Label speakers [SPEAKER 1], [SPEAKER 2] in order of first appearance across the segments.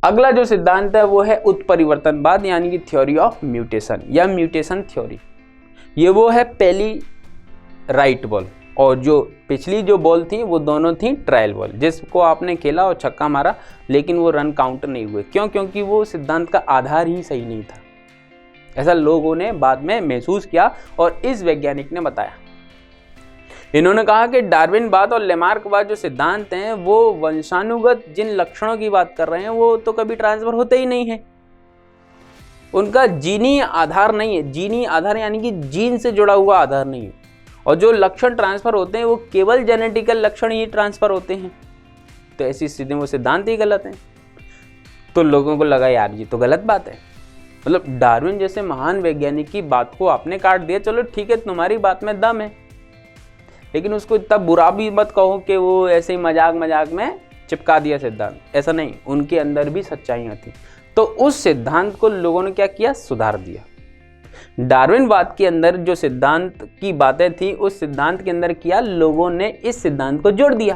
[SPEAKER 1] अगला जो सिद्धांत है वो है उत्परिवर्तनवाद यानी कि थ्योरी ऑफ म्यूटेशन या म्यूटेशन थ्योरी। ये वो है पहली राइट बॉल, और जो पिछली जो बॉल थी वो दोनों थी ट्रायल बॉल, जिसको आपने खेला और छक्का मारा लेकिन वो रन काउंट नहीं हुए। क्यों? क्योंकि वो सिद्धांत का आधार ही सही नहीं था। ऐसा लोगों ने बाद में महसूस किया और इस वैज्ञानिक ने बताया। इन्होंने कहा कि डार्विनवाद और लेमार्कवाद जो सिद्धांत हैं वो वंशानुगत जिन लक्षणों की बात कर रहे हैं वो तो कभी ट्रांसफर होते ही नहीं है, उनका जीनी आधार नहीं है। जीनी आधार यानी कि जीन से जुड़ा हुआ आधार नहीं है, और जो लक्षण ट्रांसफर होते हैं वो केवल जेनेटिकल लक्षण ही ट्रांसफर होते हैं। तो ऐसी स्थिति में वो सिद्धांत ही गलत है। तो लोगों को लगा यार ये तो गलत बात है, मतलब डार्विन जैसे महान वैज्ञानिक की बात को आपने काट दिया। चलो ठीक है, तुम्हारी बात में दम है, लेकिन उसको इतना बुरा भी मत कहो कि वो ऐसे ही मजाक मजाक में चिपका दिया सिद्धांत। ऐसा नहीं, उनके अंदर भी सच्चाइयाँ थी। तो उस सिद्धांत को लोगों ने क्या किया? सुधार दिया। डार्विनवाद के अंदर जो सिद्धांत की बातें थी उस सिद्धांत के अंदर किया लोगों ने इस सिद्धांत को जोड़ दिया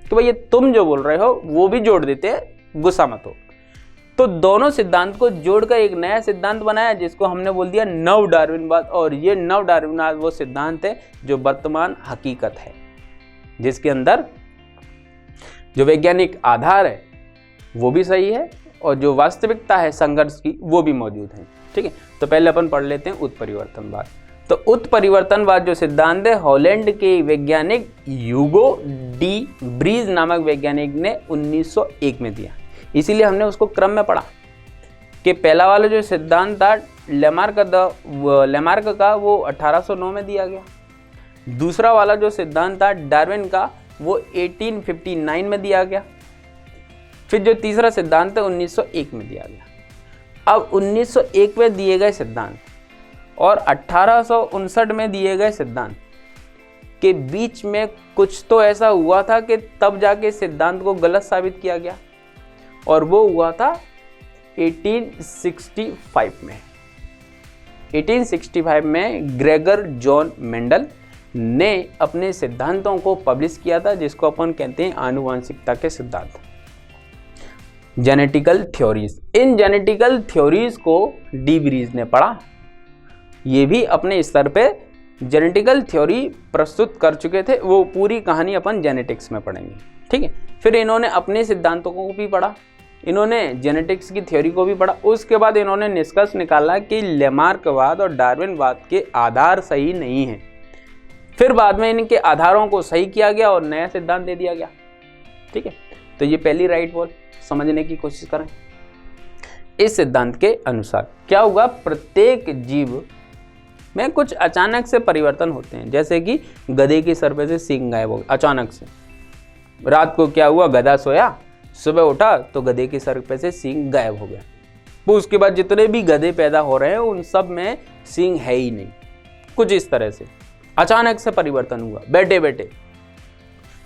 [SPEAKER 1] कि भाई ये तुम जो बोल रहे हो वो भी जोड़ देते हैं, गुस्सा मत हो। तो दोनों सिद्धांत को जोड़कर एक नया सिद्धांत बनाया जिसको हमने बोल दिया नव डार्विनवाद। और ये नव डार्विनवाद वो सिद्धांत है जो वर्तमान हकीकत है, जिसके अंदर जो वैज्ञानिक आधार है वो भी सही है और जो वास्तविकता है संघर्ष की वो भी मौजूद है। ठीक है, तो पहले अपन पढ़ लेते हैं उत्परिवर्तनवाद। तो उत्परिवर्तनवाद जो सिद्धांत है हॉलैंड के वैज्ञानिक ह्यूगो डी ब्रीज नामक वैज्ञानिक ने 1901 में दिया। इसीलिए हमने उसको क्रम में पढ़ा कि पहला वाला जो सिद्धांत था लेमार्क का वो 1809 में दिया गया। दूसरा वाला जो सिद्धांत था डार्विन का वो 1859 में दिया गया। फिर जो तीसरा सिद्धांत है 1901 में दिया गया। अब 1901 में दिए गए सिद्धांत और 1859 में दिए गए सिद्धांत के बीच में कुछ तो ऐसा हुआ था कि तब जाके सिद्धांत को गलत साबित किया गया, और वो हुआ था 1865 में। 1865 में ग्रेगर जॉन मेंडल ने अपने सिद्धांतों को पब्लिश किया था, जिसको अपन कहते हैं आनुवांशिकता के सिद्धांत, जेनेटिकल थ्योरीज। इन जेनेटिकल थ्योरीज को डी ब्रीज ने पढ़ा। ये भी अपने स्तर पे जेनेटिकल थ्योरी प्रस्तुत कर चुके थे, वो पूरी कहानी अपन जेनेटिक्स में पढ़ेंगे। ठीक है, फिर इन्होंने अपने सिद्धांतों को भी पढ़ा, इन्होंने जेनेटिक्स की थ्योरी को भी पढ़ा। उसके बाद इन्होंने निष्कर्ष निकाला कि लेमार्कवाद और डार्विनवाद के आधार सही नहीं हैं। फिर बाद में इनके आधारों को सही किया गया और नया सिद्धांत दे दिया गया। ठीक है, तो ये पहली राइट बॉल समझने की कोशिश करें। इस सिद्धांत के अनुसार क्या हुआ, प्रत्येक जीव में कुछ अचानक से परिवर्तन होते हैं। जैसे कि गधे के सर पे से सींग गायब हो गया अचानक से। रात को क्या हुआ, गधा सोया, सुबह उठा तो गधे के सर पे से सींग गायब हो गया। तो उसके बाद जितने भी गधे पैदा हो रहे हैं उन सब में सींग है ही नहीं। कुछ इस तरह से अचानक से परिवर्तन हुआ बैठे बैठे।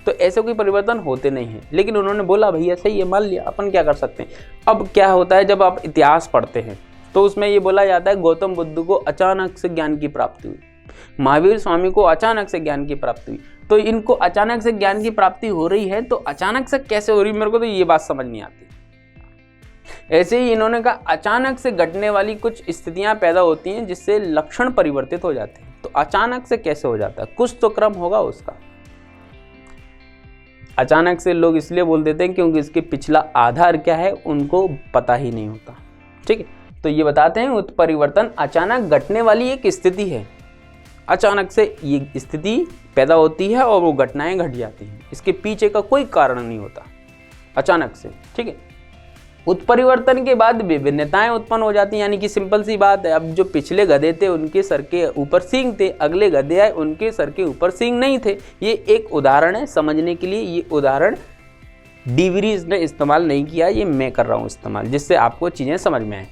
[SPEAKER 1] तो ऐसे कोई परिवर्तन होते नहीं हैं, लेकिन उन्होंने बोला भैया सही है, मान लिया, अपन क्या कर सकते हैं। अब क्या होता है, जब आप इतिहास पढ़ते हैं तो उसमें ये बोला जाता है गौतम बुद्ध को अचानक से ज्ञान की प्राप्ति हुई, महावीर स्वामी को अचानक से ज्ञान की प्राप्ति हुई। तो इनको अचानक से ज्ञान की प्राप्ति हो रही है, तो अचानक से कैसे हो रही है, मेरे को तो ये बात समझ नहीं आती। ऐसे ही इन्होंने कहा अचानक से घटने वाली कुछ स्थितियां पैदा होती हैं जिससे लक्षण परिवर्तित हो जाते हैं। तो अचानक से कैसे हो जाता है, कुछ तो क्रम होगा उसका। अचानक से लोग इसलिए बोल देते हैं क्योंकि इसके पिछला आधार क्या है उनको पता ही नहीं होता। ठीक है, तो ये बताते हैं उत्परिवर्तन अचानक घटने वाली एक स्थिति है। अचानक से ये स्थिति पैदा होती है और वो घटनाएं घट जाती हैं, इसके पीछे का कोई कारण नहीं होता, अचानक से। ठीक है, उत्परिवर्तन के बाद विभिन्नताएं उत्पन्न हो जाती हैं, यानी कि सिंपल सी बात है। अब जो पिछले गधे थे उनके सर के ऊपर सींग थे, अगले गधे आए उनके सर के ऊपर सींग नहीं थे। ये एक उदाहरण है समझने के लिए। ये उदाहरण डी ब्रीज ने इस्तेमाल नहीं किया, ये मैं कर रहा हूँ इस्तेमाल, जिससे आपको चीजें समझ में आए।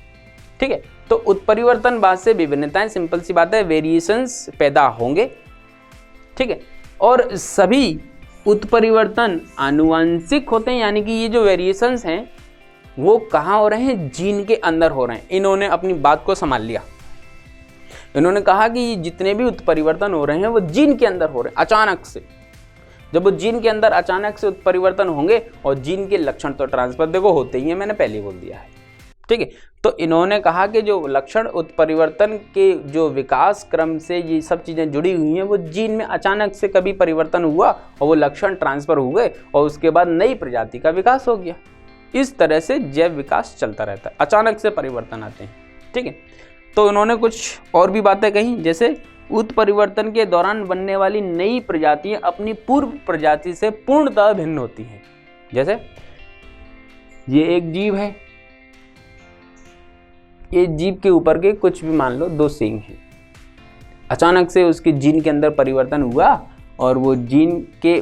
[SPEAKER 1] ठीक है, तो उत्परिवर्तन बाद से विभिन्नताएं, सिंपल सी बात है, वेरिएशंस पैदा होंगे। ठीक है, और सभी उत्परिवर्तन आनुवंशिक होते हैं, यानी कि ये जो वेरिएशंस हैं वो कहाँ हो रहे हैं, जीन के अंदर हो रहे हैं। इन्होंने अपनी बात को संभाल लिया। इन्होंने कहा कि ये जितने भी उत्परिवर्तन हो रहे हैं वो जीन के अंदर हो रहे हैं अचानक से। जब वो जीन के अंदर अचानक से उत्परिवर्तन होंगे, और जीन के लक्षण तो ट्रांसफर देखो होते ही है, मैंने पहले बोल दिया है, ठीक है। तो इन्होंने कहा कि जो लक्षण उत्परिवर्तन के जो विकास क्रम से ये सब चीज़ें जुड़ी हुई हैं, वो जीन में अचानक से कभी परिवर्तन हुआ और वो लक्षण ट्रांसफर हुए और उसके बाद नई प्रजाति का विकास हो गया। इस तरह से जैव विकास चलता रहता है, अचानक से परिवर्तन आते हैं, ठीक है। तो इन्होंने कुछ और भी बातें कही, जैसे उत्परिवर्तन के दौरान बनने वाली नई प्रजातियां अपनी पूर्व प्रजाति से पूर्णतः भिन्न होती हैं। जैसे ये एक जीव है, ये जीव के ऊपर के कुछ भी मान लो 2 सींग हैं, अचानक से उसके जीन के अंदर परिवर्तन हुआ और वो जीन के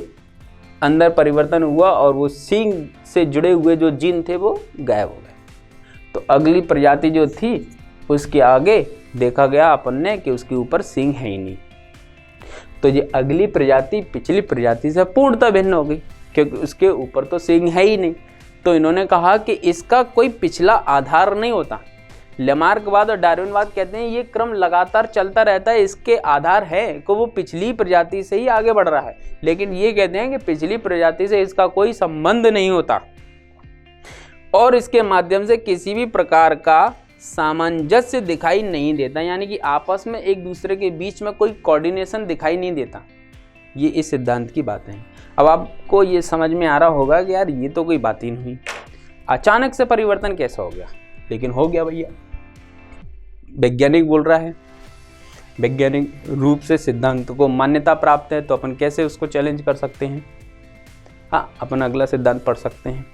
[SPEAKER 1] अंदर परिवर्तन हुआ और वो सींग से जुड़े हुए जो जीन थे वो गायब हो गए। तो अगली प्रजाति जो थी उसके आगे देखा गया अपन ने कि उसके ऊपर सींग है ही नहीं। तो ये अगली प्रजाति पिछली प्रजाति से पूर्णतः भिन्न हो गई, क्योंकि उसके ऊपर तो सींग है ही नहीं। तो इन्होंने कहा कि इसका कोई पिछला आधार नहीं होता। लेमार्कवाद और डार्विनवाद कहते हैं ये क्रम लगातार चलता रहता है, इसके आधार है कि वो पिछली प्रजाति से ही आगे बढ़ रहा है, लेकिन ये कहते हैं कि पिछली प्रजाति से इसका कोई संबंध नहीं होता और इसके माध्यम से किसी भी प्रकार का सामंजस्य दिखाई नहीं देता, यानी कि आपस में एक दूसरे के बीच में कोई कोऑर्डिनेशन दिखाई नहीं देता। ये इस सिद्धांत की बातें हैं। अब आपको ये समझ में आ रहा होगा कि यार ये तो कोई बात ही नहीं, अचानक से परिवर्तन कैसा हो गया, लेकिन हो गया भैया। वैज्ञानिक बोल रहा है, वैज्ञानिक रूप से सिद्धांत को मान्यता प्राप्त है, तो अपन कैसे उसको चैलेंज कर सकते हैं। हाँ, अपन अगला सिद्धांत पढ़ सकते हैं।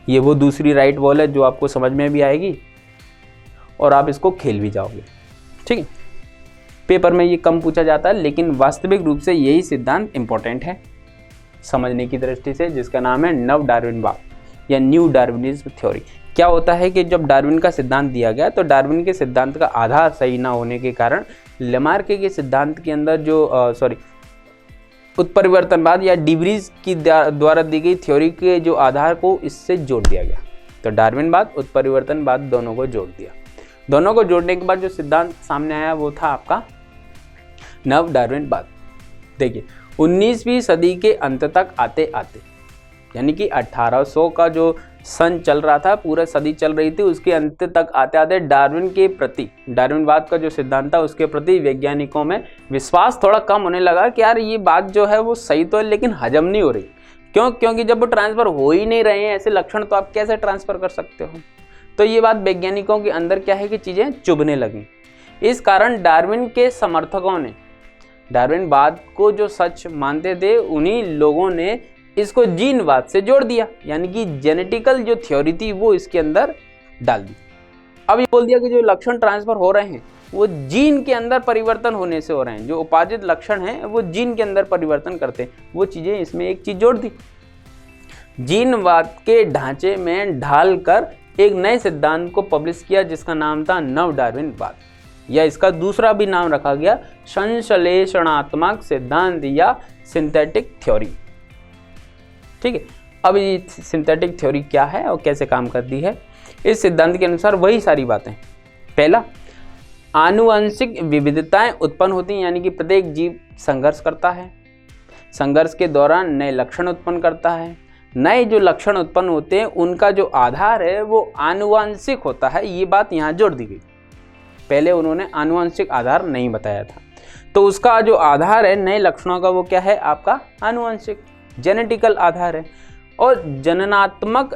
[SPEAKER 1] ये वो दूसरी राइट बॉल है जो आपको समझ में भी आएगी और आप इसको खेल भी जाओगे, ठीक है। पेपर में ये कम पूछा जाता है, लेकिन वास्तविक रूप से यही सिद्धांत इंपॉर्टेंट है समझने की दृष्टि से, जिसका नाम है नव डार्विनवाद या न्यू डार्विनिज्म थ्योरी। क्या होता है कि जब डार्विन का सिद्धांत दिया गया तो डार्विन के सिद्धांत का आधार सही ना होने के कारण लेमार्के के सिद्धांत के अंदर जो उत्परिवर्तनवाद या डिब्रीज की द्वारा दी गई थ्योरी के जो आधार को इससे जोड़ दिया गया। तो डार्विनवाद उत्परिवर्तनवाद दोनों को जोड़ दिया। दोनों को जोड़ने के बाद जो सिद्धांत सामने आया वो था आपका नव डार्विनवाद। देखिए 19वीं सदी के अंत तक आते आते, यानी कि 1800 का जो सन चल रहा था, पूरा सदी चल रही थी, उसके अंत तक आते आते डार्विन के प्रति, डार्विनवाद का जो सिद्धांत था उसके प्रति वैज्ञानिकों में विश्वास थोड़ा कम होने लगा कि यार ये बात जो है वो सही तो है लेकिन हजम नहीं हो रही। क्यों? क्योंकि जब वो ट्रांसफर हो ही नहीं रहे हैं ऐसे लक्षण, तो आप कैसे ट्रांसफर कर सकते हो। तो ये बात वैज्ञानिकों के अंदर क्या है कि चीज़ें चुभने लगी। इस कारण डार्विन के समर्थकों ने, डार्विनवाद को जो सच मानते थे, उन्हीं लोगों ने इसको जीनवाद से जोड़ दिया, यानी कि जेनेटिकल जो थ्योरी थी वो इसके अंदर डाल दी। अब ये बोल दिया कि जो लक्षण ट्रांसफर हो रहे हैं वो जीन के अंदर परिवर्तन होने से हो रहे हैं, जो उपार्जित लक्षण हैं वो जीन के अंदर परिवर्तन करते हैं, वो चीज़ें इसमें एक चीज़ जोड़ दी। जीनवाद के ढांचे में ढालकर एक नए सिद्धांत को पब्लिश किया जिसका नाम था नव डार्विनवाद, या इसका दूसरा भी नाम रखा गया संश्लेषणात्मक सिद्धांत या सिंथेटिक थ्योरी। ठीक है। अब ये सिंथेटिक थ्योरी क्या है और कैसे काम करती है? इस सिद्धांत के अनुसार वही सारी बातें। पहला, आनुवंशिक विविधताएं उत्पन्न होती हैं, यानी कि प्रत्येक जीव संघर्ष करता है, संघर्ष के दौरान नए लक्षण उत्पन्न करता है। नए जो लक्षण उत्पन्न होते हैं उनका जो आधार है वो आनुवंशिक होता है, ये बात यहाँ जोड़ दी गई। पहले उन्होंने आनुवंशिक आधार नहीं बताया था, तो उसका जो आधार है नए लक्षणों का वो क्या है? आपका आनुवंशिक, जेनेटिकल आधार है। और जननात्मक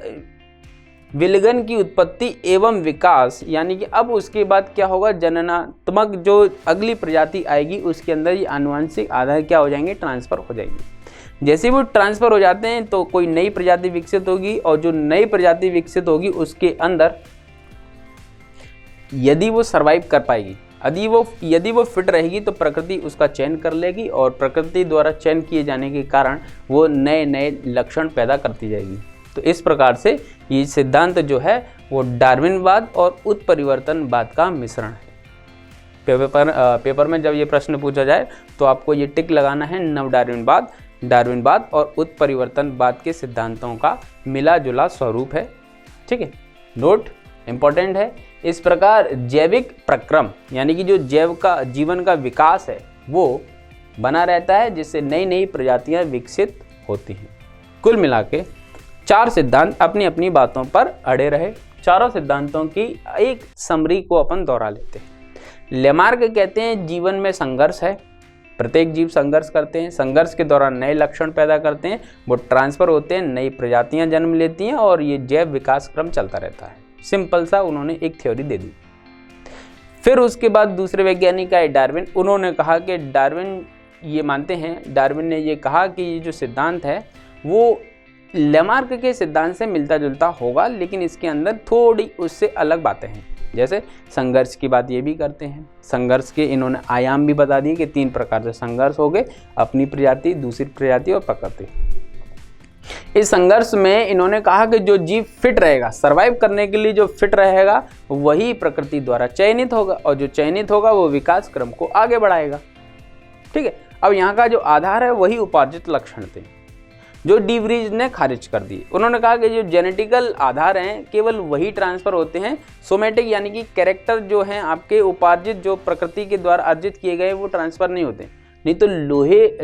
[SPEAKER 1] विलगन की उत्पत्ति एवं विकास, यानी कि अब उसके बाद क्या होगा, जननात्मक जो अगली प्रजाति आएगी उसके अंदर ये आनुवंशिक आधार क्या हो जाएंगे? ट्रांसफर हो जाएंगे। जैसे वो ट्रांसफर हो जाते हैं तो कोई नई प्रजाति विकसित होगी, और जो नई प्रजाति विकसित होगी उसके अंदर यदि वो सरवाइव कर पाएगी, यदि वो फिट रहेगी तो प्रकृति उसका चयन कर लेगी, और प्रकृति द्वारा चयन किए जाने के कारण वो नए नए लक्षण पैदा करती जाएगी। तो इस प्रकार से ये सिद्धांत जो है वो डार्विनवाद और उत्परिवर्तनवाद का मिश्रण है। पेपर में जब ये प्रश्न पूछा जाए तो आपको ये टिक लगाना है, नव डार्विनवाद, डार्विनवाद और उत्परिवर्तनवाद के सिद्धांतों का मिला जुला स्वरूप है। ठीक है, नोट इंपॉर्टेंट है। इस प्रकार जैविक प्रक्रम, यानी कि जो जीवन का विकास है वो बना रहता है, जिससे नई नई प्रजातियां विकसित होती हैं। कुल मिला के 4 सिद्धांत अपनी अपनी बातों पर अड़े रहे। चारों सिद्धांतों की एक समरी को अपन दोहरा लेते हैं। लेमार्क कहते हैं जीवन में संघर्ष है, प्रत्येक जीव संघर्ष करते हैं, संघर्ष के दौरान नए लक्षण पैदा करते हैं, वो ट्रांसफर होते हैं, नई प्रजातियां जन्म लेती हैं और ये जैव विकास क्रम चलता रहता है। सिंपल सा उन्होंने एक थ्योरी दे दी। फिर उसके बाद दूसरे वैज्ञानिक आए डार्विन। उन्होंने कहा कि डार्विन ये मानते हैं, डार्विन ने ये कहा कि ये जो सिद्धांत है वो लेमार्क के सिद्धांत से मिलता जुलता होगा, लेकिन इसके अंदर थोड़ी उससे अलग बातें हैं। जैसे संघर्ष की बात ये भी करते हैं। संघर्ष के इन्होंने आयाम भी बता दिए कि 3 प्रकार से संघर्ष हो गए, अपनी प्रजाति, दूसरी प्रजाति और प्रकृति। इस संघर्ष में इन्होंने कहा कि जो जीव फिट रहेगा, सरवाइव करने के लिए जो फिट रहेगा वही प्रकृति द्वारा चयनित होगा, और जो चयनित होगा वो विकास क्रम को आगे बढ़ाएगा। ठीक है। अब यहाँ का जो आधार है वही उपार्जित लक्षण थे, जो डी व्रीज ने खारिज कर दिए। उन्होंने कहा कि जो जेनेटिकल आधार हैं केवल वही ट्रांसफर होते हैं, सोमेटिक यानी कि कैरेक्टर जो हैं आपके उपार्जित, जो प्रकृति के द्वारा अर्जित किए गए वो ट्रांसफर नहीं होते। नहीं तो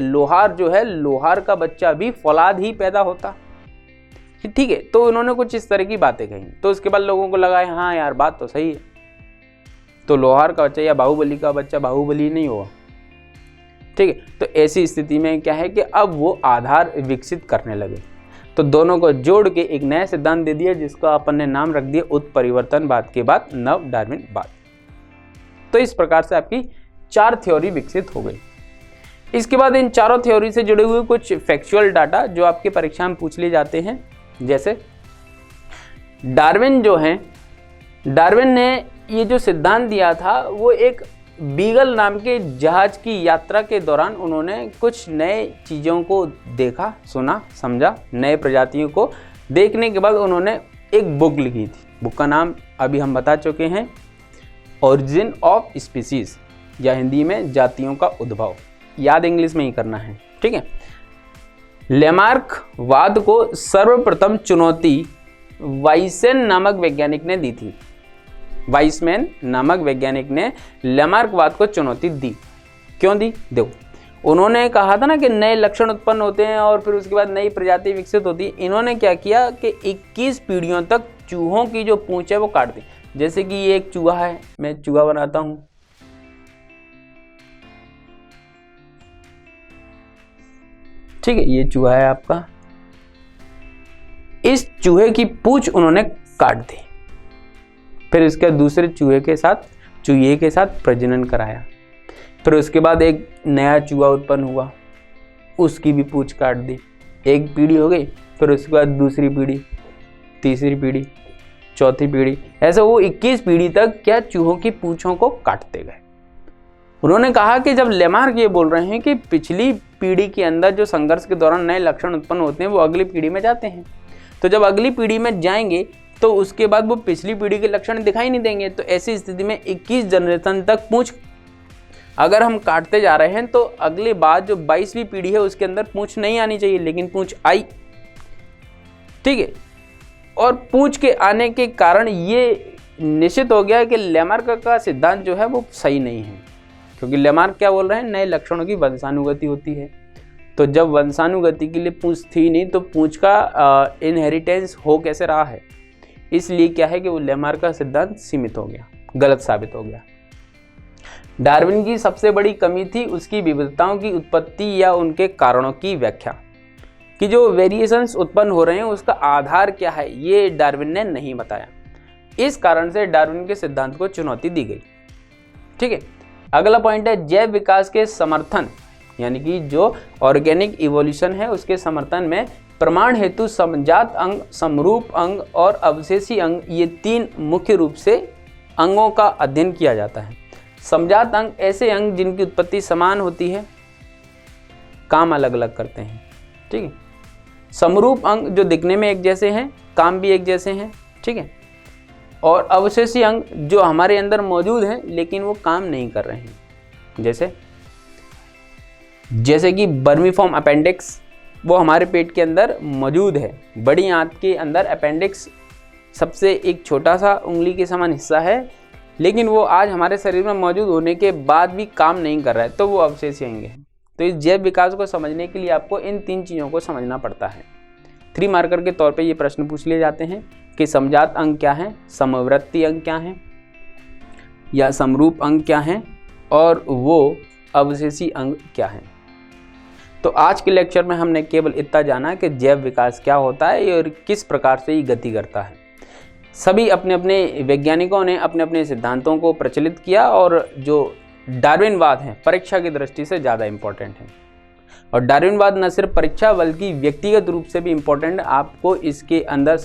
[SPEAKER 1] लोहार जो है, लोहार का बच्चा भी फौलाद ही पैदा होता। ठीक है। तो उन्होंने कुछ इस तरह की बातें कही, तो उसके बाद लोगों को लगा हाँ यार बात तो सही है, तो लोहार का बच्चा या बाहुबली का बच्चा बाहुबली नहीं हुआ। ठीक है। तो ऐसी स्थिति में क्या है कि अब वो आधार विकसित करने लगे, तो दोनों को जोड़ के एक नया सिद्धांत दे दिया, जिसका अपन ने नाम रख दिया उत्परिवर्तनवाद के बाद नव डार्विनवाद। तो इस प्रकार से आपकी 4 थ्योरी विकसित हो गई। इसके बाद इन चारों थ्योरी से जुड़े हुए कुछ फैक्चुअल डाटा जो आपके परीक्षा में पूछ लिए जाते हैं। जैसे डार्विन जो हैं, डार्विन ने ये जो सिद्धांत दिया था वो एक बीगल नाम के जहाज की यात्रा के दौरान उन्होंने कुछ नए चीज़ों को देखा, सुना, समझा। नए प्रजातियों को देखने के बाद उन्होंने एक बुक लिखी थी। बुक का नाम अभी हम बता चुके हैं, ओरिजिन ऑफ स्पीसीज, या हिंदी में जातियों का उद्भव। याद इंग्लिश में ही करना है। ठीक है। लेमार्क वाद को सर्वप्रथम चुनौती वाइसेन नामक वैज्ञानिक ने दी थी। वाइसमैन नामक वैज्ञानिक ने लेमार्कवाद को चुनौती दी। क्यों दी? देखो, उन्होंने कहा था ना कि नए लक्षण उत्पन्न होते हैं और फिर उसके बाद नई प्रजाति विकसित होती है। इन्होंने क्या किया कि 21 पीढ़ियों तक चूहों की जो पूंछ है वो काट दी। जैसे कि ये एक चूहा है, मैं चूहा बनाता हूं, ठीक है, ये चूहा है आपका। इस चूहे की पूंछ उन्होंने काट दी, फिर इसके दूसरे चूहे के साथ प्रजनन कराया। फिर उसके बाद एक नया चूहा उत्पन्न हुआ, उसकी भी पूंछ काट दी। एक पीढ़ी हो गई, फिर उसके बाद दूसरी पीढ़ी, तीसरी पीढ़ी, चौथी पीढ़ी, ऐसे वो 21 पीढ़ी तक क्या चूहों की पूंछों को काटते गए। उन्होंने कहा कि जब लेमार्क ये बोल रहे हैं कि पिछली पीढ़ी के अंदर जो संघर्ष के दौरान नए लक्षण उत्पन्न होते हैं वो अगली पीढ़ी में जाते हैं, तो जब अगली पीढ़ी में जाएंगे तो उसके बाद वो पिछली पीढ़ी के लक्षण दिखाई नहीं देंगे। तो ऐसी स्थिति में 21 जनरेशन तक पूंछ अगर हम काटते जा रहे हैं तो अगली बार जो 22वीं पीढ़ी है उसके अंदर पूंछ नहीं आनी चाहिए, लेकिन पूंछ आई। ठीक है। और पूंछ के आने के कारण ये निश्चित हो गया कि लेमार्क का सिद्धांत जो है वो सही नहीं है, क्योंकि लेमार्क क्या बोल रहे हैं, नए लक्षणों की वंशानुगति होती है। तो जब वंशानुगति के लिए पूंछ थी नहीं तो पूंछ का इनहेरिटेंस हो कैसे रहा है, इसलिए क्या है कि वो लेमार्क का सिद्धांत सीमित हो गया, गलत साबित हो गया। डार्विन की सबसे बड़ी कमी थी उसकी विविधताओं की उत्पत्ति या उनके कारणों की व्याख्या, कि जो वेरिएशंस उत्पन्न हो रहे हैं उसका आधार क्या है, ये डार्विन ने नहीं बताया। इस कारण से डार्विन के सिद्धांत को चुनौती दी गई। ठीक है। अगला पॉइंट है जैव विकास के समर्थन, यानी कि जो ऑर्गेनिक इवोल्यूशन है उसके समर्थन में प्रमाण हेतु समजात अंग, समरूप अंग और अवशेषी अंग, ये 3 मुख्य रूप से अंगों का अध्ययन किया जाता है। समजात अंग ऐसे अंग जिनकी उत्पत्ति समान होती है, काम अलग अलग करते हैं। ठीक है। समरूप अंग जो दिखने में एक जैसे हैं, काम भी एक जैसे हैं। ठीक है। और अवशेषी अंग जो हमारे अंदर मौजूद हैं लेकिन वो काम नहीं कर रहे हैं, जैसे कि बर्मीफॉर्म अपेंडिक्स, वो हमारे पेट के अंदर मौजूद है। बड़ी आंत के अंदर अपेंडिक्स सबसे एक छोटा सा उंगली के समान हिस्सा है, लेकिन वो आज हमारे शरीर में मौजूद होने के बाद भी काम नहीं कर रहा है, तो वो अवशेषी अंग है। तो तो इस जैव विकास को समझने के लिए आपको इन 3 चीज़ों को समझना पड़ता है। 3 मार्कर के तौर पे ये प्रश्न पूछ लिए जाते हैं कि समजात अंग क्या है, समवर्ती अंग क्या है या समरूप अंग क्या है और वो अवशेषी अंग क्या है। तो आज के लेक्चर में हमने केवल इतना जाना कि जैव विकास क्या होता है और किस प्रकार से ये गति करता है। सभी अपने अपने वैज्ञानिकों ने अपने अपने सिद्धांतों को प्रचलित किया और जो डार्विनवाद है परीक्षा की दृष्टि से ज़्यादा इम्पोर्टेंट है। और डार्विनवाद न सिर्फ परीक्षा बल्कि व्यक्तिगत रूप से भी इम्पोर्टेंट, आपको इसके अंदर